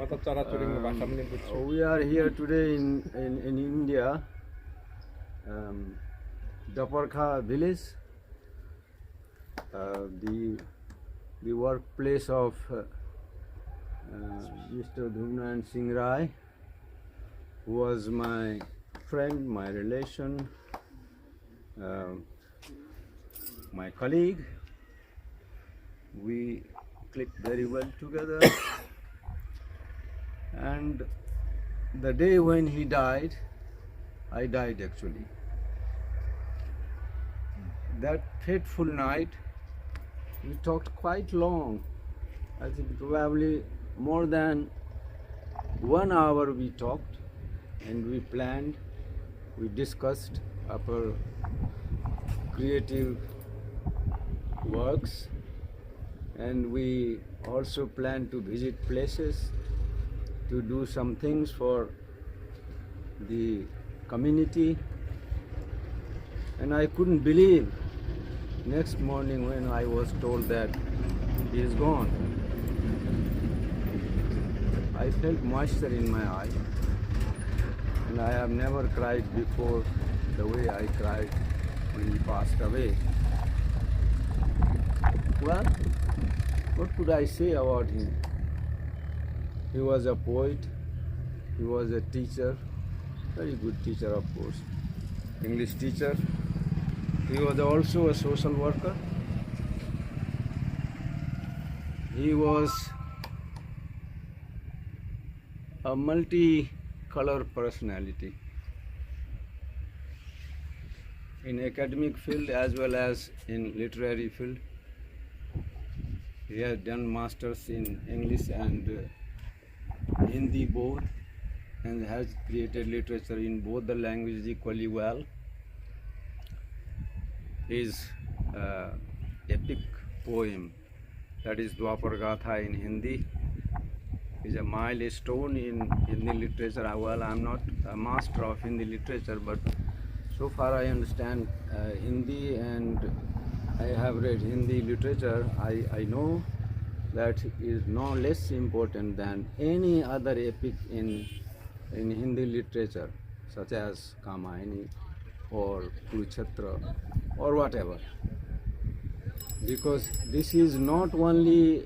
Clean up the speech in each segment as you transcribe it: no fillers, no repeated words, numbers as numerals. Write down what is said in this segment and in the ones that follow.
We are here today in India, Daparkha village, the workplace of Mr. Dhumnan Singh Rai, who was my friend, my relation, my colleague. We clicked very well together. And the day when he died, I died actually. That fateful night, we talked quite long. I think probably more than 1 hour we talked, and we planned, we discussed our creative works, and we also planned to visit places, to do some things for the community. And I couldn't believe next morning when I was told that he is gone. I felt moisture in my eye, and I have never cried before the way I cried when he passed away. Well, what could I say about him? He was a poet, he was a teacher, very good teacher of course, English teacher. He was also a social worker. He was a multi-color personality in academic field as well as in literary field. He has done masters in English and Hindi both, and has created literature in both the languages equally well. His epic poem, that is Dwapar Gatha in Hindi, is a milestone in Hindi literature. Well, I'm not a master of Hindi literature, but so far I understand Hindi, and I have read Hindi literature. I know that is no less important than any other epic in Hindi literature, such as Kamayani or Kurukshetra or whatever. Because this is not only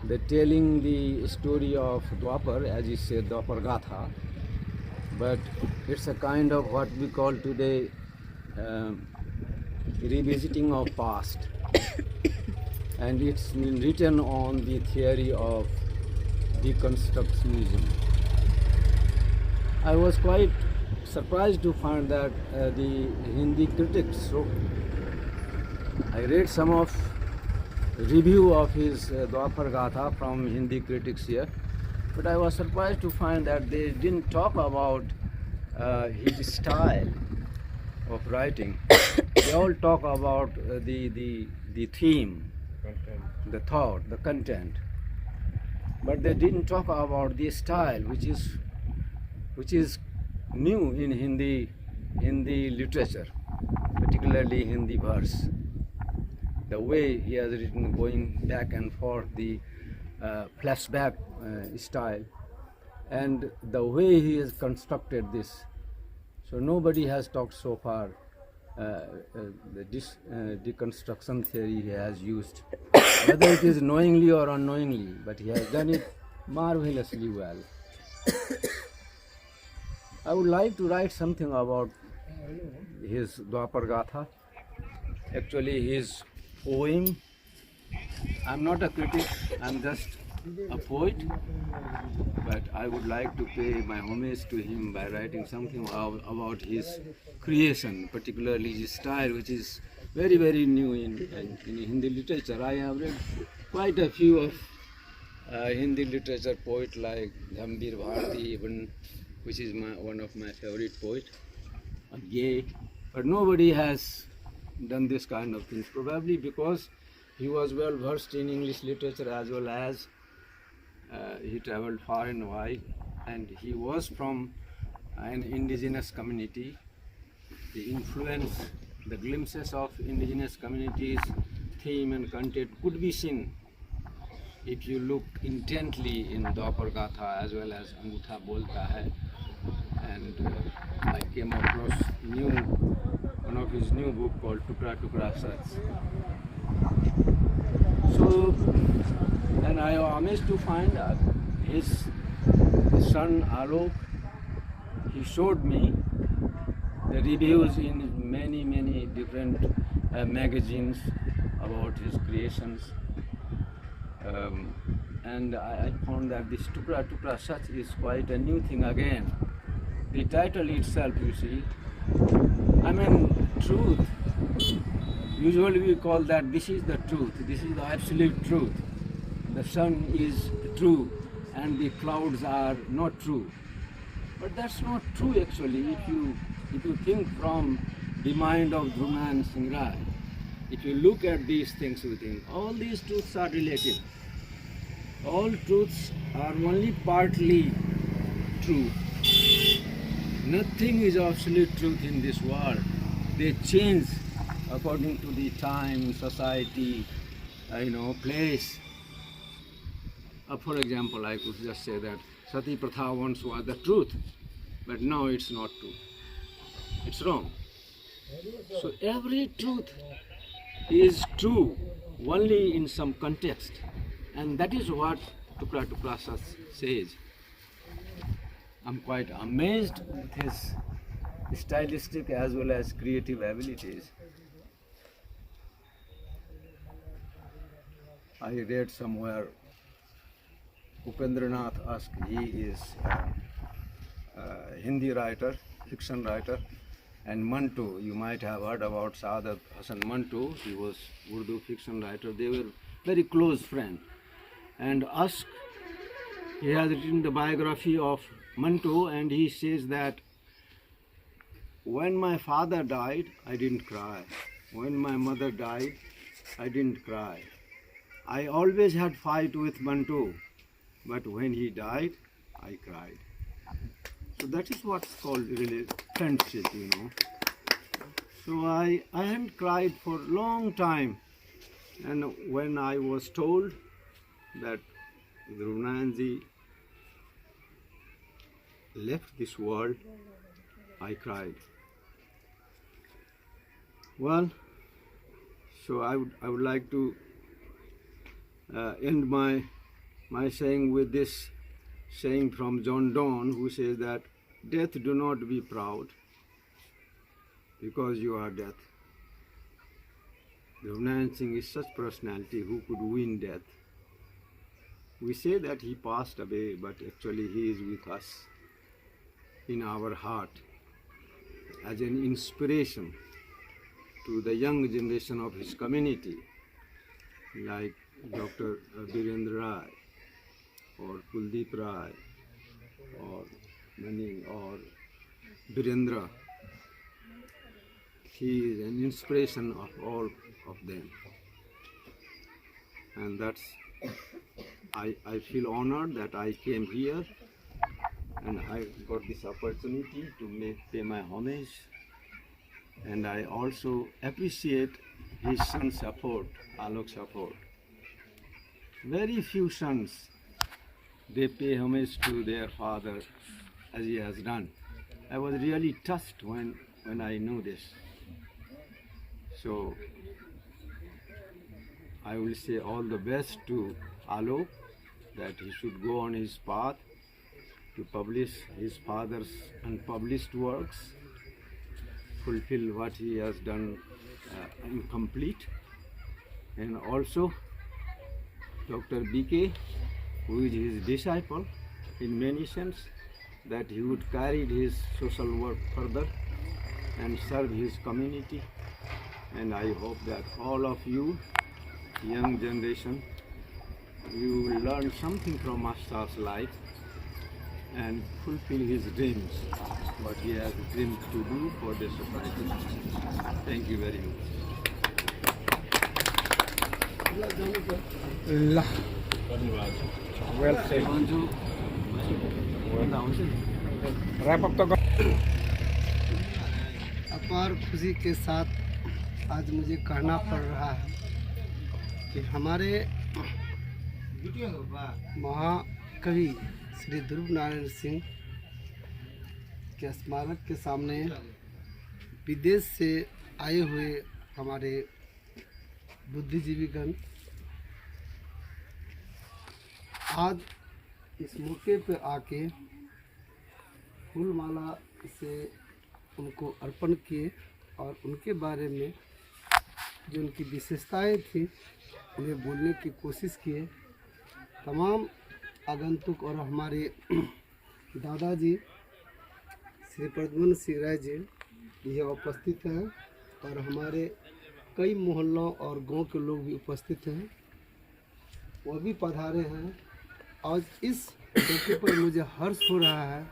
the telling the story of Dwapar, as you said, Dwapar Gatha, but it's a kind of what we call today revisiting of past. And it's been written on the theory of deconstructionism. I was quite surprised to find that the Hindi critics, so I read some of review of his Dwapar Gatha from Hindi critics here, but I was surprised to find that they didn't talk about his style of writing. They all talk about the theme, the thought, the content, but they didn't talk about the style, which is new in Hindi literature, particularly Hindi verse. The way he has written, going back and forth, the flashback style, and the way he has constructed this. So nobody has talked so far the deconstruction theory he has used, whether it is knowingly or unknowingly, but he has done it marvelously well. I would like to write something about his Dwapar Gatha. Actually, his poem. I'm not a critic, I'm just a poet, but I would like to pay my homage to him by writing something about his creation, particularly his style, which is very, very new in Hindi literature. I have read quite a few of Hindi literature poets like Dhambir Bharti, even, which is one of my favorite poets, Gay, but nobody has done this kind of things, probably because he was well versed in English literature as well as he traveled far and wide, and he was from an indigenous community. The influence, the glimpses of indigenous communities, theme and content could be seen if you look intently in Dwapar Gatha as well as Angutha Bolta Hai, and I came across one of his new book called Tukra Tukra Sach. So, and I am amazed to find that his son Alok, he showed me the reviews in many different magazines about his creations, and I found that this Tukra Tukra Sach is quite a new thing again. The title itself, you see, I mean, truth. Usually we call that this is the truth, this is the absolute truth. The sun is true and the clouds are not true. But that's not true actually if you think from the mind of Dhruv Singh Rai. If you look at these things within, all these truths are relative. All truths are only partly true. Nothing is absolute truth in this world. They change according to the time, society, place. For example, I could just say that Sati Pratha once was the truth, but now it's not true. It's wrong. So every truth is true only in some context, and that is what Tukra Tukra Sach says. I'm quite amazed with his stylistic as well as creative abilities. I read somewhere Upendranath Ask, he is a Hindi writer, fiction writer, and Mantu, you might have heard about Saadat Hasan Mantu, he was Urdu fiction writer, they were very close friends. And Ask, he has written the biography of Mantu, and he says that when my father died, I didn't cry. When my mother died, I didn't cry. I always had fight with Mantu, but when he died, I cried. So that is what's called really friendship, So I hadn't cried for a long time, and when I was told that Dhruv left this world, I cried. Well, so I would like to end my saying with this saying from John Donne, who says that death, do not be proud, because you are death. Dhruv Singh is such personality who could win death. We say that he passed away, but actually he is with us in our heart as an inspiration to the young generation of his community, like Dr. Birendra Rai or Kuldeep Rai or Mani or Birendra. He is an inspiration of all of them, and that's I feel honored that I came here and I got this opportunity to pay my homage, and I also appreciate his son's support, Alok's support. Very few sons, they pay homage to their father as he has done. I was really touched when I knew this. So I will say all the best to Alok, that he should go on his path to publish his father's unpublished works, fulfill what he has done incomplete, and also Dr. BK, who is his disciple in many sense, that he would carry his social work further and serve his community. And I hope that all of you, young generation, you will learn something from Master's life and fulfill his dreams, what he has dreamed to do for the society. Thank you very much. Well said. Wrap up the. अपार खुशी के साथ आज मुझे कहना पड़ रहा है कि हमारे महाकवि श्री ध्रुव नारायण सिंह के स्मारक के सामने विदेश से आए हुए हमारे बुद्धिजीवीगण आज इस मौके पर आके फूल माला से उनको अर्पण किए और उनके बारे में जो उनकी विशेषताएं थी उन्हें बोलने की कोशिश किए। तमाम आगंतुक और हमारे दादाजी श्री प्रद्युम्न सिंह राय जी यह उपस्थित हैं और हमारे कई मोहल्लों और गांव के लोग भी उपस्थित हैं, वह भी पधारे हैं। आज इस मौके पर मुझे हर्ष हो रहा है